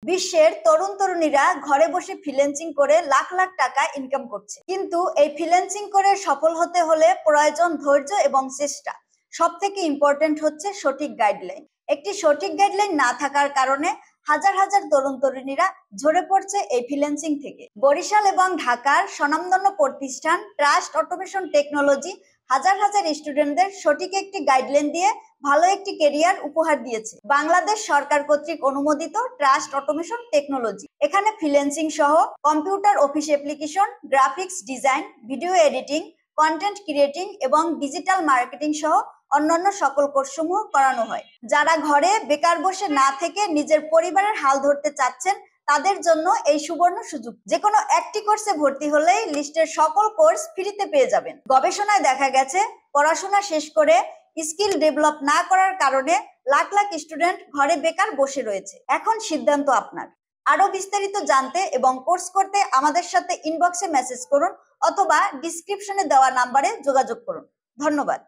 বিশ্বের তরুণ তরুণীরা ঘরে বসে ফ্রিল্যান্সিং করে লাখ লাখ টাকা ইনকাম করছে, কিন্তু এই ফ্রিল্যান্সিং করে সফল হতে হলে প্রয়োজন ধৈর্য এবং চেষ্টা। সব থেকে ইম্পর্টেন্ট হচ্ছে সঠিক গাইডলাইন। একটি সঠিক গাইডলাইন না থাকার কারণে হাজার হাজার তরুণ তরুণীরা ঝরে পড়ছে এই ফ্রিল্যান্সিং থেকে। বরিশাল এবং ঢাকার স্বনামধন্য প্রতিষ্ঠান ট্রাস্ট অটোমেশন টেকনোলজি হাজার হাজার স্টুডেন্টদের সঠিক একটি গাইডলাইন দিয়ে ভালো একটি ক্যারিয়ার উপহার দিয়েছে। বাংলাদেশ সরকার কর্তৃক অনুমোদিত ট্রাস্ট অটোমেশন টেকনোলজি এখানে ফ্রিল্যান্সিং সহ computer office application, graphics design, video editing, content creating এবং ডিজিটাল মার্কেটিং সহ অন্যান্য সকল কোর্সসমূহ করানো হয়। যারা ঘরে বেকার বসে না থেকে নিজের পরিবারের হাল ধরতে চাচ্ছেন তাদের জন্য এই সুবর্ণ সুযোগ। যে কোনো একটি কোর্সে ভর্তি হলেই লিস্টের সকল কোর্স ফ্রিতে পেয়ে যাবেন। গবেষণায় দেখা গেছে পড়াশোনা শেষ করে স্কিল ডেভেলপ না করার কারণে লাখ লাখ স্টুডেন্ট ঘরে বেকার বসে রয়েছে। এখন সিদ্ধান্ত আপনার। আরো বিস্তারিত জানতে এবং কোর্স করতে আমাদের সাথে ইনবক্সে মেসেজ করুন অথবা ডিসক্রিপশনে দেওয়া নাম্বারে যোগাযোগ করুন। ধন্যবাদ।